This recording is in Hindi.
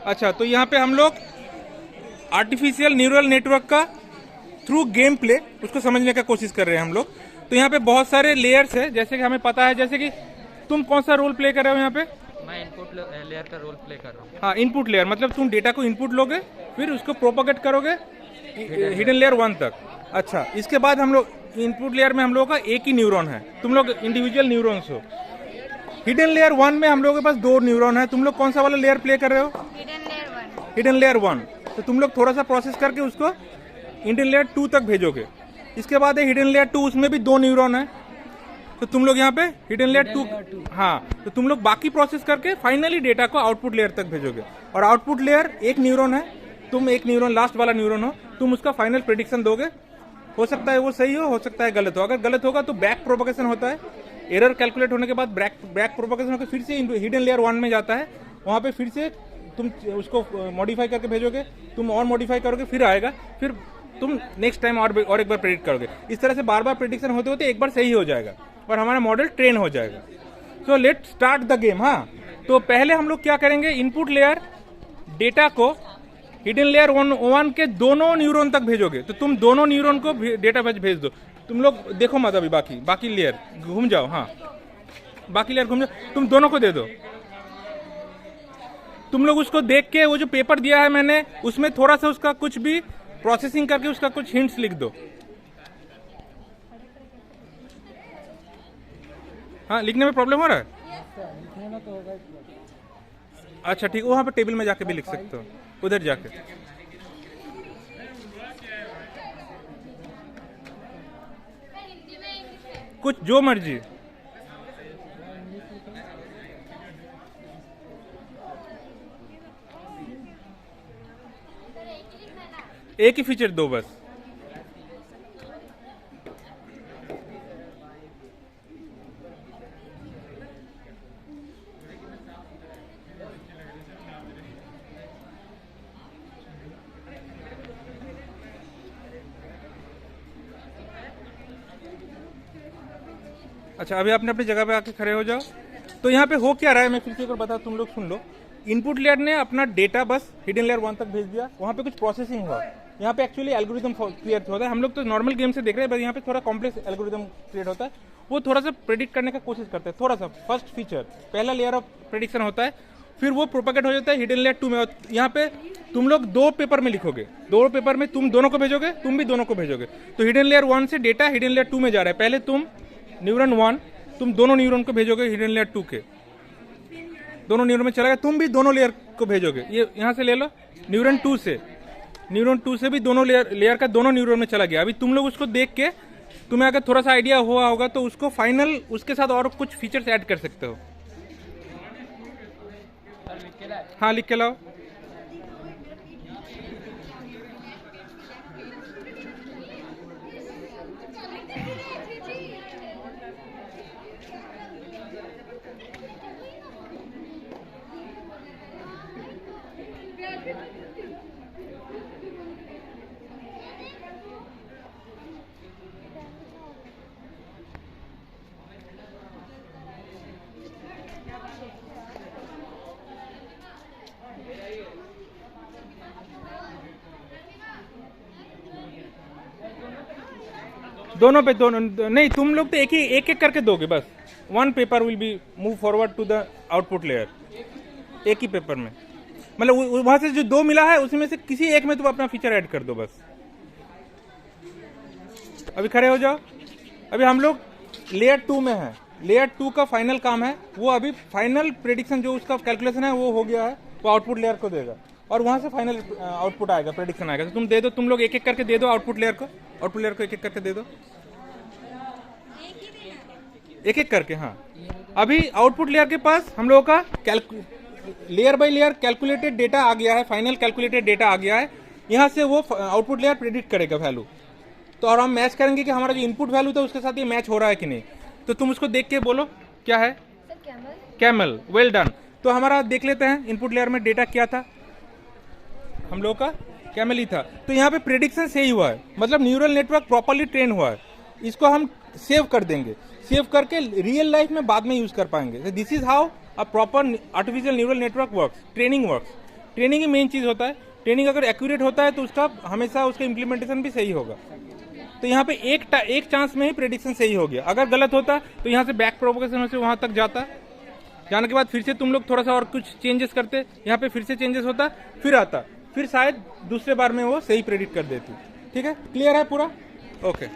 अच्छा, तो यहाँ पे हम लोग आर्टिफिशियल न्यूरल नेटवर्क का थ्रू गेम प्ले उसको समझने का कोशिश कर रहे हैं हम लोग। तो यहाँ पे बहुत सारे लेयर्स है, जैसे कि हमें पता है, जैसे कि तुम कौन सा रोल प्ले कर रहे हो यहाँ पे? मैं इनपुट लेयर का रोल प्ले कर रहा हूँ। हाँ, इनपुट लेयर, मतलब तुम डेटा को इनपुट लोगे, फिर उसको प्रोपोगेट करोगे हिडन लेयर 1 तक। अच्छा, इसके बाद हम लोग इनपुट लेयर में हम लोगों का एक ही न्यूरॉन है, तुम लोग इंडिविजुअल न्यूरॉन्स हो। हिडन लेयर 1 में हम लोगों के पास 2 न्यूरॉन है। तुम लोग कौन सा वाला लेयर प्ले कर रहे हो? Hidden layer 1। तो तुम लोग थोड़ा सा प्रोसेस करके उसको हिडन लेयर 2 तक भेजोगे। इसके बाद है हिडन लेयर 2, उसमें भी 2 न्यूरॉन है। तो तुम लोग यहाँ पे हिडन लेयर 2, हाँ, तो तुम लोग बाकी प्रोसेस करके फाइनली डेटा को आउटपुट लेयर तक भेजोगे। और आउटपुट लेयर एक न्यूरॉन है, तुम एक न्यूरॉन लास्ट वाला न्यूरॉन हो, तुम उसका फाइनल प्रेडिक्शन दोगे। हो सकता है वो सही हो सकता है गलत हो। अगर गलत होगा तो बैक प्रोपोगेशन होता है, एरर कैलकुलेट होने के बाद बैक प्रोपोगेशन होकर फिर से हिडन लेयर 1 में जाता है। वहाँ पे फिर से तुम उसको मॉडिफाई करके भेजोगे, तुम और मॉडिफाई करोगे, फिर आएगा, फिर तुम नेक्स्ट टाइम और एक बार प्रेडिक्ट करोगे। इस तरह से बार बार प्रेडिक्शन होते होते एक बार सही हो जाएगा और हमारा मॉडल ट्रेन हो जाएगा। So let start the game. हाँ, तो पहले हम लोग क्या करेंगे, इनपुट लेयर डेटा को हिडन लेयर 1 के दोनों न्यूरॉन तक भेजोगे। तो तुम दोनों न्यूरॉन को डेटा भेज दो। तुम लोग देखो मत, अभी बाकी लेयर घूम जाओ। हाँ, बाकी लेयर घूम जाओ, तुम दोनों को दे दो। तुम लोग उसको देख के वो जो पेपर दिया है मैंने, उसमें थोड़ा सा उसका कुछ भी प्रोसेसिंग करके उसका कुछ हिंट्स लिख दो। हाँ, लिखने में प्रॉब्लम हो रहा है? अच्छा ठीक, वहां पे टेबल में जाके भी लिख सकते हो, उधर जाके। कुछ जो मर्जी। एक ही फीचर दो बस। अच्छा, अभी आपने अपनी जगह पे आके खड़े हो जाओ। तो यहाँ पे हो क्या रहा है, मैं फिर से एक बार बता, तुम लोग सुन लो। इनपुट लेयर ने अपना डेटा बस हिडन लेयर 1 तक भेज दिया, वहाँ पे कुछ प्रोसेसिंग हुआ। यहाँ पे एक्चुअली एल्गोरिथम क्रिएट होता है। हम लोग तो नॉर्मल गेम से देख रहे हैं, बस यहाँ पे थोड़ा कॉम्प्लेक्स एल्गोरिथम क्रिएट होता है। वो थोड़ा सा प्रेडिक्ट करने का कोशिश करते हैं, थोड़ा सा फर्स्ट फीचर, पहला लेयर ऑफ प्रेडिक्शन होता है, फिर वो प्रोपेगेट हो जाता है हिडन लेयर 2 में। यहाँ पे तुम लोग 2 पेपर में लिखोगे, 2 पेपर में तुम दोनों को भेजोगे, तुम भी दोनों को भेजोगे। तो हिडन लेयर 1 से डेटा हिडन लेयर 2 में जा रहा है। पहले तुम न्यूरॉन 1, तुम दोनों न्यूरॉन को भेजोगे हिडन लेयर 2 के, दोनों न्यूरॉन में चला गया, तुम भी दोनों लेयर को भेजोगे। ये यहाँ से ले लो, न्यूरॉन 2 से भी दोनों लेयर का दोनों न्यूरॉन में चला गया। अभी तुम लोग उसको देख के, तुम्हें अगर थोड़ा सा आइडिया हुआ होगा तो उसको फाइनल उसके साथ और कुछ फीचर्स ऐड कर सकते हो। हाँ, लिख के लाओ। दोनों पे दोनों नहीं, तुम लोग तो एक एक करके दोगे बस। 1 paper will be move forward to the output layer, एक ही पेपर में। मतलब वहां से जो 2 मिला है उसमें से किसी एक में तुम अपना फीचर ऐड कर दो बस। अभी खड़े हो जाओ। अभी हम लोग लेयर 2 में है। लेयर 2 का फाइनल काम है, वो अभी फाइनल प्रेडिक्शन जो उसका कैलकुलेशन है वो हो गया है, वो आउटपुट लेयर को देगा और वहां से फाइनल आउटपुट आएगा, प्रेडिक्शन आएगा। तो तुम दे दो, तुम लोग एक एक करके दे दो आउटपुट लेयर को, एक एक करके दे दो, एक एक करके। हाँ, अभी आउटपुट लेयर के पास हम लोगों का layer by layer calculated data आ गया है, फाइनल कैलकुलेटेड डेटा आ गया है। यहाँ से वो आउटपुट लेयर प्रेडिक्ट करेगा वैल्यू। तो और हम मैच करेंगे कि हमारा जो इनपुट वैल्यू था उसके साथ ये मैच हो रहा है कि नहीं। तो तुम उसको देख के बोलो क्या है। Camel, well done. तो हमारा देख लेते हैं इनपुट लेयर में डेटा क्या था, हम लोग का कैमल ही था। तो यहाँ पे प्रेडिक्शन सही हुआ है, मतलब न्यूरल नेटवर्क प्रॉपरली ट्रेन हुआ है। इसको हम सेव कर देंगे, सेव करके रियल लाइफ में बाद में यूज कर पाएंगे। This is how a proper artificial neural network works, training works. Training ही मेन चीज़ होता है। ट्रेनिंग अगर एक्यूरेट होता है तो उसका हमेशा उसका इम्प्लीमेंटेशन भी सही होगा। तो यहाँ पे एक चांस में ही प्रेडिक्शन सही हो गया। अगर गलत होता तो यहाँ से बैक प्रोपोगेशन से वहाँ तक जाता, जाने के बाद फिर से तुम लोग थोड़ा सा और कुछ चेंजेस करते, यहाँ पे फिर से चेंजेस होता, फिर आता, फिर शायद दूसरे बार में वो सही प्रेडिक्ट कर देती। ठीक है, क्लियर है पूरा? ओके।